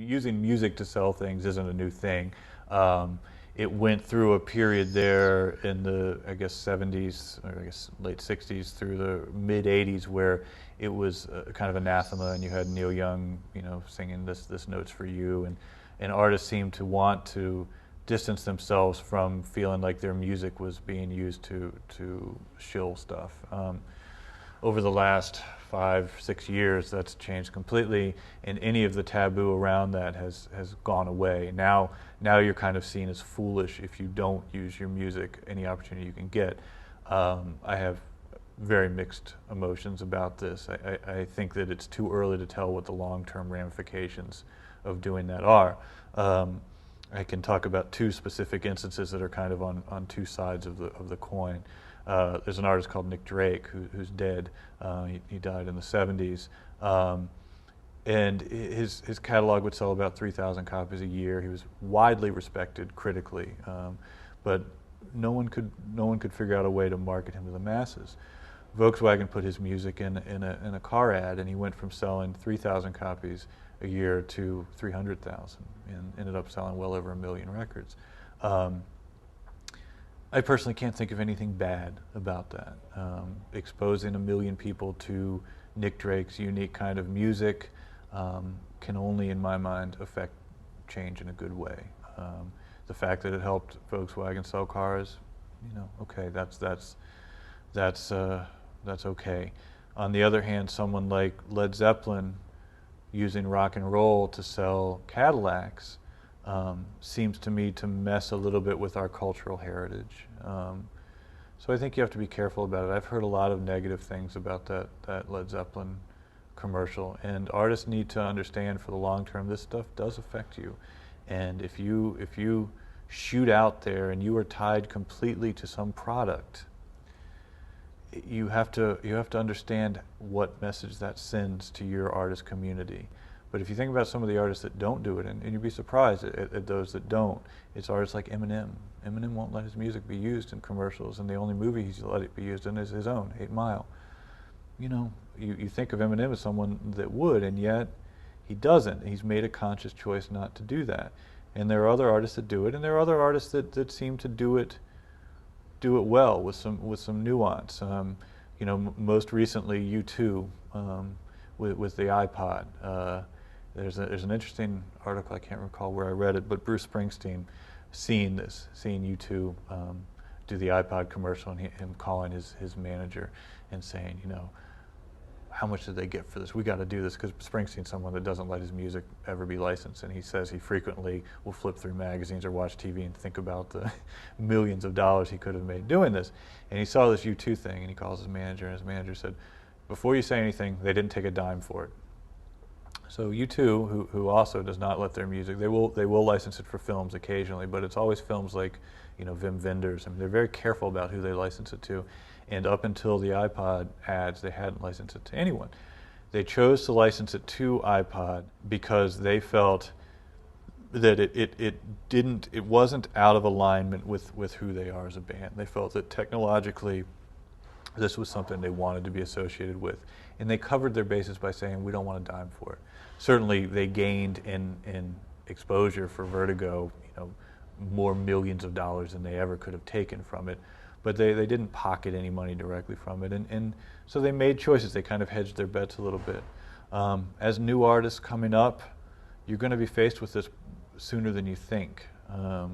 using music to sell things isn't a new thing. It went through a period there in the, I guess, 70s, or I guess late 60s through the mid 80s, where it was kind of anathema, and you had Neil Young, singing this note's for you, and artists seemed to want to distance themselves from feeling like their music was being used to shill stuff. Over the last 5-6 years, that's changed completely, and any of the taboo around that has gone away. Now you're kind of seen as foolish if you don't use your music any opportunity you can get. I have very mixed emotions about this. I think that it's too early to tell what the long-term ramifications of doing that are. I can talk about two specific instances that are kind of on two sides of the coin. There's an artist called Nick Drake who's dead. He died in the 70s. And his catalog would sell about 3,000 copies a year. He was widely respected critically, but no one could figure out a way to market him to the masses. Volkswagen put his music in a car ad, and he went from selling 3,000 copies a year to 300,000, and ended up selling well over 1 million records. I personally can't think of anything bad about that. Exposing 1 million people to Nick Drake's unique kind of music can only, in my mind, affect change in a good way. The fact that it helped Volkswagen sell cars, okay, that's okay. On the other hand, someone like Led Zeppelin using rock and roll to sell Cadillacs seems to me to mess a little bit with our cultural heritage. So I think you have to be careful about it. I've heard a lot of negative things about that Led Zeppelin commercial, and artists need to understand for the long term this stuff does affect you. And if you shoot out there and you are tied completely to some product, you have to understand what message that sends to your artist community. But if you think about some of the artists that don't do it, and you'd be surprised at those that don't, it's artists like Eminem. Eminem won't let his music be used in commercials, and the only movie he's let it be used in is his own, 8 Mile. You think of Eminem as someone that would, and yet he doesn't. He's made a conscious choice not to do that. And there are other artists that do it, and there are other artists that seem to do it well with some nuance. Most recently U2 with the iPod. There's an interesting article, I can't recall where I read it, but Bruce Springsteen seeing U2 do the iPod commercial, and him calling his manager and saying, how much did they get for this? We got to do this, because Springsteen's someone that doesn't let his music ever be licensed, and he says he frequently will flip through magazines or watch TV and think about the millions of dollars he could have made doing this. And he saw this U2 thing, and he calls his manager, and his manager said, before you say anything, they didn't take a dime for it. So U2, who also does not let their music, they will license it for films occasionally, but it's always films like, Wim Wenders. I mean, they're very careful about who they license it to. And up until the iPod ads, they hadn't licensed it to anyone. They chose to license it to iPod because they felt that it wasn't out of alignment with who they are as a band. They felt that technologically this was something they wanted to be associated with. And they covered their bases by saying, we don't want a dime for it. Certainly they gained in exposure for Vertigo, more millions of dollars than they ever could have taken from it. But they didn't pocket any money directly from it. And so they made choices. They kind of hedged their bets a little bit. As new artists coming up, you're going to be faced with this sooner than you think. A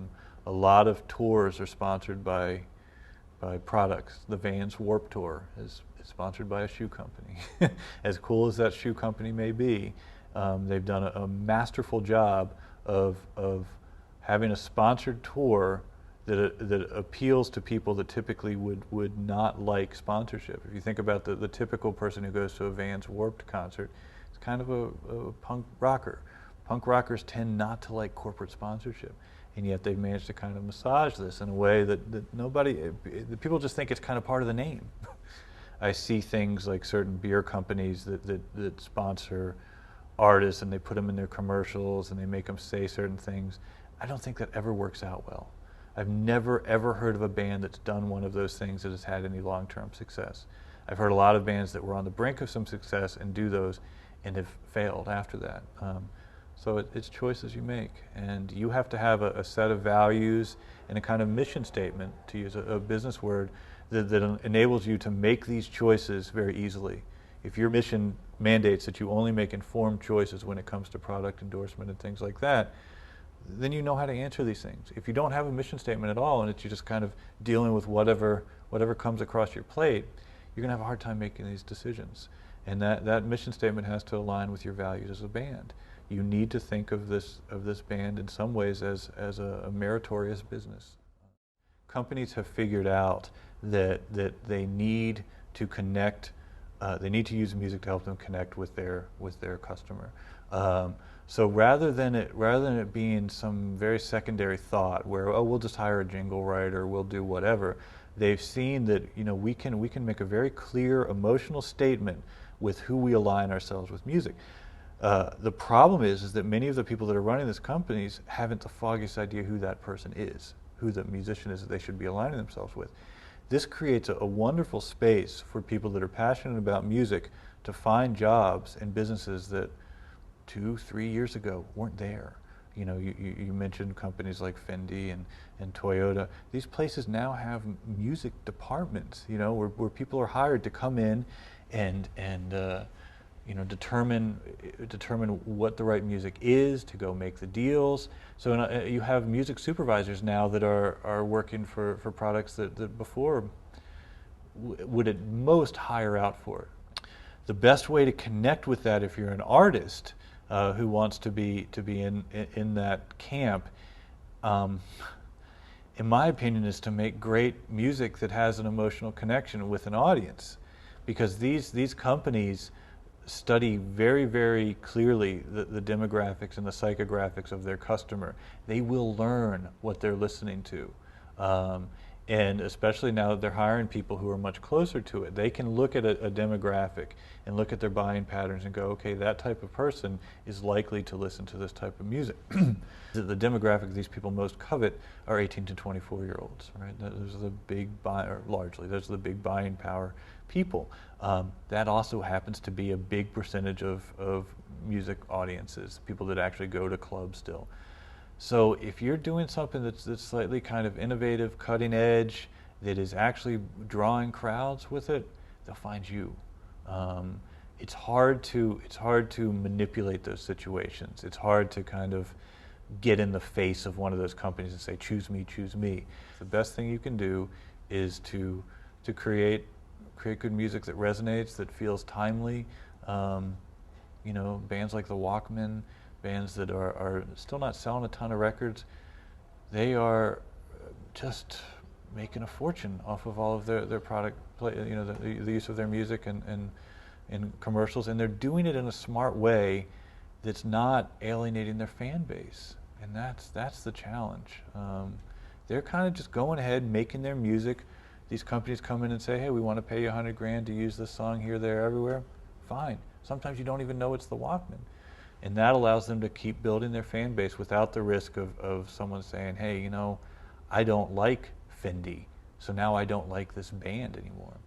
lot of tours are sponsored by products. The Vans Warped Tour is sponsored by a shoe company. As cool as that shoe company may be, they've done a masterful job of having a sponsored tour that appeals to people that typically would not like sponsorship. If you think about the typical person who goes to a Vans Warped concert, it's kind of a punk rocker. Punk rockers tend not to like corporate sponsorship, and yet they've managed to kind of massage this in a way that people just think it's kind of part of the name. I see things like certain beer companies that sponsor artists, and they put them in their commercials, and they make them say certain things. I don't think that ever works out well. I've never ever heard of a band that's done one of those things that has had any long-term success. I've heard a lot of bands that were on the brink of some success and do those and have failed after that. So it's choices you make, and you have to have a set of values and a kind of mission statement, to use a business word, that enables you to make these choices very easily. If your mission mandates that you only make informed choices when it comes to product endorsement and things like that, then you know how to answer these things. If you don't have a mission statement at all, and it's you're just kind of dealing with whatever comes across your plate, you're going to have a hard time making these decisions. And that mission statement has to align with your values as a band. You need to think of this band in some ways as a meritorious business. Companies have figured out that they need to connect. They need to use music to help them connect with their customer. So rather than it being some very secondary thought where, oh, we'll just hire a jingle writer, we'll do whatever, they've seen that, you know, we can make a very clear emotional statement with who we align ourselves with music. The problem is that many of the people that are running these companies haven't the foggiest idea who that person is, who the musician is that they should be aligning themselves with. This creates a wonderful space for people that are passionate about music to find jobs in businesses that 2-3 years ago weren't there. You know, you mentioned companies like Fendi and Toyota. These places now have music departments, you know, where people are hired to come in and you know, determine what the right music is, to go make the deals. So you have music supervisors now that are working for products that before would at most hire out for it. The best way to connect with that, if you're an artist who wants to be in that camp, in my opinion, is to make great music that has an emotional connection with an audience, because these companies study very, very clearly the demographics and the psychographics of their customer. They will learn what they're listening to. And especially now that they're hiring people who are much closer to it, they can look at a demographic and look at their buying patterns and go, okay, that type of person is likely to listen to this type of music. The demographic these people most covet are 18 to 24-year-olds, right? Those are the big largely, those are the big buying power people. That also happens to be a big percentage of music audiences, people that actually go to clubs still. So if you're doing something that's slightly kind of innovative, cutting edge, that is actually drawing crowds with it, they'll find you. It's hard to manipulate those situations. It's hard to kind of get in the face of one of those companies and say, choose me, choose me. The best thing you can do is to create good music that resonates, that feels timely. You know, bands like the Walkmen, bands that are still not selling a ton of records, they are just making a fortune off of all of their product, you know, the use of their music and commercials, and they're doing it in a smart way that's not alienating their fan base, and that's the challenge. They're kind of just going ahead, making their music. These companies come in and say, hey, we want to pay you $100,000 to use this song here, there, everywhere. Fine. Sometimes you don't even know it's the Walkman. And that allows them to keep building their fan base without the risk of someone saying, hey, you know, I don't like Fendi, so now I don't like this band anymore.